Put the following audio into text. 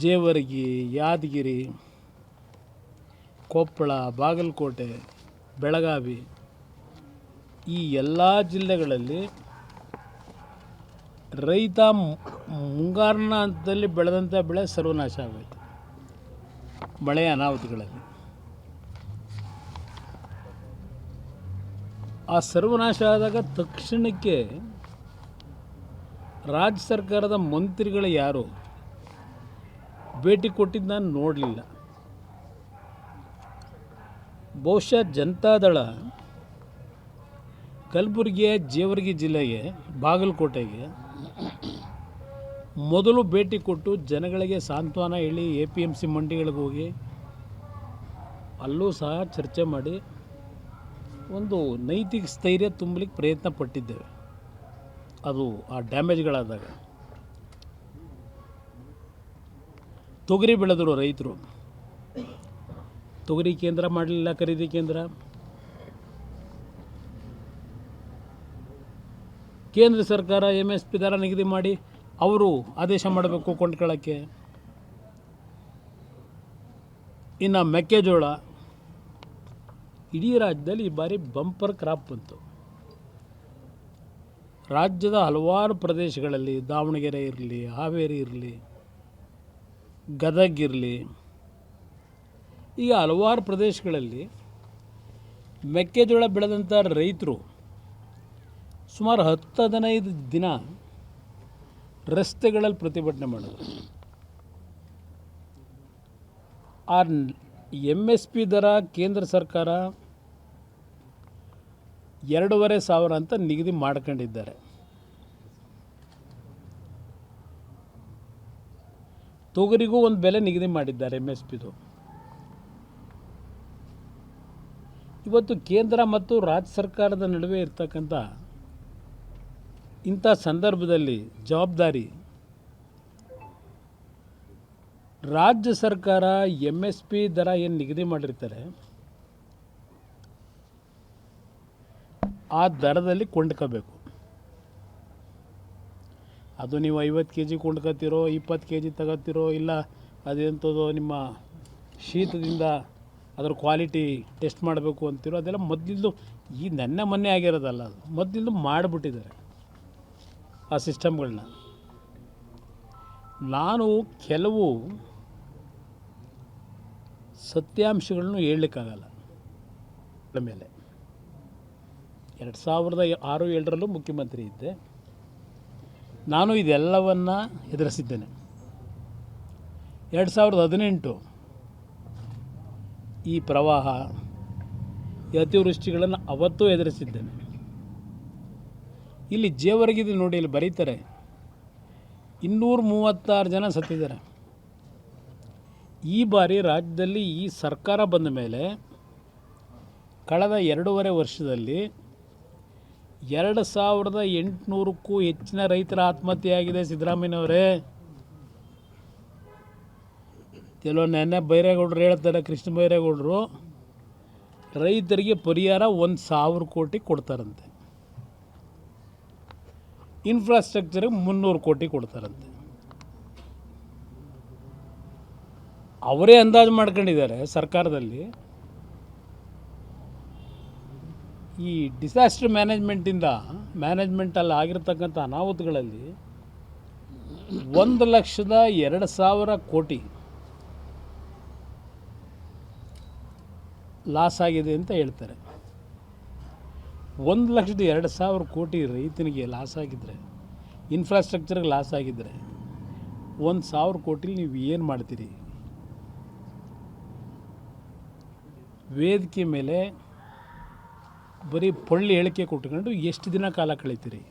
ಜೇವರ್ಗಿ, ಯಾದಗಿರಿ, ಕೊಪ್ಪಳ, ಬಾಗಲಕೋಟೆ, ಬೆಳಗಾವಿ ಈ ಎಲ್ಲ ಜಿಲ್ಲೆಗಳಲ್ಲಿ ರೈತ ಮುಂಗಾರಿನ ಹಂತದಲ್ಲಿ ಬೆಳೆದಂಥ ಬೆಳೆ ಸರ್ವನಾಶ ಆಗೋಯ್ತು ಮಳೆಯ ಅನಾಹುತಗಳಲ್ಲಿ. ಆ ಸರ್ವನಾಶ ಆದಾಗ ತಕ್ಷಣಕ್ಕೆ ರಾಜ್ಯ ಸರ್ಕಾರದ ಮಂತ್ರಿಗಳು ಯಾರು ಭೇಟಿ ಕೊಟ್ಟಿದ್ದು ನಾನು ನೋಡಲಿಲ್ಲ. ಬಹುಶಃ ಜನತಾದಳ ಕಲಬುರಗಿಯ ಜೇವರ್ಗಿ ಜಿಲ್ಲೆಗೆ, ಬಾಗಲಕೋಟೆಗೆ ಮೊದಲು ಭೇಟಿ ಕೊಟ್ಟು ಜನಗಳಿಗೆ ಸಾಂತ್ವನ ಹೇಳಿ APMC ಮಂಡಿಗಳಿಗೆ ಹೋಗಿ ಅಲ್ಲೂ ಸಹ ಚರ್ಚೆ ಮಾಡಿ ಒಂದು ನೈತಿಕ ಸ್ಥೈರ್ಯ ತುಂಬಲಿಕ್ಕೆ ಪ್ರಯತ್ನ ಪಟ್ಟಿದ್ದೇವೆ. ಅದು ಆ ಡ್ಯಾಮೇಜ್ಗಳಾದಾಗ ತೊಗರಿ ಬೆಳೆದರು ರೈತರು, ತೊಗರಿ ಕೇಂದ್ರ ಮಾಡಲಿಲ್ಲ, ಖರೀದಿ ಕೇಂದ್ರ. ಕೇಂದ್ರ ಸರ್ಕಾರ MSP ದರ ನಿಗದಿ ಮಾಡಿ ಅವರು ಆದೇಶ ಮಾಡಬೇಕು ಕೊಂಡ್ಕೊಳ್ಳೋಕ್ಕೆ. ಇನ್ನು ಮೆಕ್ಕೆಜೋಳ ಇಡೀ ರಾಜ್ಯದಲ್ಲಿ ಈ ಬಾರಿ ಬಂಪರ್ ಕ್ರಾಪ್ ಬಂತು. ರಾಜ್ಯದ ಹಲವಾರು ಪ್ರದೇಶಗಳಲ್ಲಿ, ದಾವಣಗೆರೆ ಇರಲಿ, ಹಾವೇರಿ ಇರಲಿ, ಗದಗ ಇರಲಿ, ಈಗ ಹಲವಾರು ಪ್ರದೇಶಗಳಲ್ಲಿ ಮೆಕ್ಕೆಜೋಳ ಬೆಳೆದಂಥ ರೈತರು ಸುಮಾರು 10-15 ದಿನ ರಸ್ತೆಗಳಲ್ಲಿ ಪ್ರತಿಭಟನೆ ಮಾಡಿದ್ರು. ಆ MSP ದರ ಕೇಂದ್ರ ಸರ್ಕಾರ 2,500 ಅಂತ ನಿಗದಿ ಮಾಡ್ಕೊಂಡಿದ್ದಾರೆ. ತೊಗರಿಗೂ ಒಂದು ಬೆಲೆ ನಿಗದಿ ಮಾಡಿದ್ದಾರೆ MSPದು. ಇವತ್ತು ಕೇಂದ್ರ ಮತ್ತು ರಾಜ್ಯ ಸರ್ಕಾರದ ನಡುವೆ ಇರ್ತಕ್ಕಂಥ ಇಂಥ ಸಂದರ್ಭದಲ್ಲಿ ಜವಾಬ್ದಾರಿ ರಾಜ್ಯ ಸರ್ಕಾರ MSP ದರ ಏನು ನಿಗದಿ ಮಾಡಿರ್ತಾರೆ ಆ ದರದಲ್ಲಿ ಕೊಂಡ್ಕೋಬೇಕು. ಅದು ನೀವು 50 kg ಕೊಂಡ್ಕೊತೀರೋ, 20 kg ತಗೋತೀರೋ, ಇಲ್ಲ ಅದೆಂಥದ್ದು ನಿಮ್ಮ ಶೀತದಿಂದ ಅದರ ಕ್ವಾಲಿಟಿ ಟೆಸ್ಟ್ ಮಾಡಬೇಕು ಅಂತೀರೋ, ಅದೆಲ್ಲ ಮೊದಲಿಂದು ಈ ಮೊನ್ನೆ ಆಗಿರೋದಲ್ಲ, ಅದು ಮೊದಲಿಂದು ಮಾಡಿಬಿಟ್ಟಿದ್ದಾರೆ ಆ ಸಿಸ್ಟಮ್ಗಳನ್ನ. ನಾನು ಕೆಲವು ಸತ್ಯಾಂಶಗಳನ್ನು ಹೇಳಲಿಕ್ಕಾಗಲ್ಲ ಮೇಲೆ. 2006-07 ಮುಖ್ಯಮಂತ್ರಿ ಇದ್ದೆ ನಾನು. ಇದೆಲ್ಲವನ್ನು ಎದುರಿಸಿದ್ದೇನೆ. 2018 ಈ ಪ್ರವಾಹ, ಈ ಅತಿವೃಷ್ಟಿಗಳನ್ನು ಅವತ್ತೂ ಎದುರಿಸಿದ್ದೇನೆ. ಇಲ್ಲಿ ಜೇವರ್ಗಿದೆ ನೋಡಿ, ಇಲ್ಲಿ ಬರೀತಾರೆ 236 ಜನ ಸತ್ತಿದ್ದಾರೆ. ಈ ಬಾರಿ ರಾಜ್ಯದಲ್ಲಿ ಈ ಸರ್ಕಾರ ಬಂದ ಮೇಲೆ ಕಳೆದ 2.5 ವರ್ಷದಲ್ಲಿ 2,800ಕ್ಕೂ ಹೆಚ್ಚಿನ ರೈತರ ಆತ್ಮಹತ್ಯೆಯಾಗಿದೆ. ಸಿದ್ದರಾಮಯ್ಯನವರೇ, ಕೆಲವು ನೆನ್ನೆ ಬೈರೇಗೌಡರು ಹೇಳ್ತಾರೆ, ಕೃಷ್ಣ ಬೈರೇಗೌಡರು ರೈತರಿಗೆ ಪರಿಹಾರ 1,000 ಕೋಟಿ ಕೊಡ್ತಾರಂತೆ, ಇನ್ಫ್ರಾಸ್ಟ್ರಕ್ಚರ್ಗೆ 300 ಕೋಟಿ ಕೊಡ್ತಾರಂತೆ. ಅವರೇ ಅಂದಾಜು ಮಾಡ್ಕೊಂಡಿದ್ದಾರೆ ಸರ್ಕಾರದಲ್ಲಿ. ಈ ಡಿಸಾಸ್ಟರ್ ಮ್ಯಾನೇಜ್ಮೆಂಟಲ್ಲಿ ಆಗಿರ್ತಕ್ಕಂಥ ಅನಾಹುತಗಳಲ್ಲಿ 1,02,000 ಕೋಟಿ ಲಾಸ್ ಆಗಿದೆ ಅಂತ ಹೇಳ್ತಾರೆ. 1,02,000 ಕೋಟಿ ರೈತನಿಗೆ ಲಾಸ್ ಆಗಿದ್ದರೆ, ಇನ್ಫ್ರಾಸ್ಟ್ರಕ್ಚರ್ಗೆ ಲಾಸ್ ಆಗಿದ್ದರೆ 1,000 ಕೋಟಿಲಿ ನೀವು ಏನು ಮಾಡ್ತೀರಿ? ವೇದಿಕೆ ಮೇಲೆ ಬರೀ ಹೇಳಿಕೆ ಕೊಟ್ಕೊಂಡು ಎಷ್ಟು ದಿನ ಕಾಲ ಕಳೀತೀರಿ?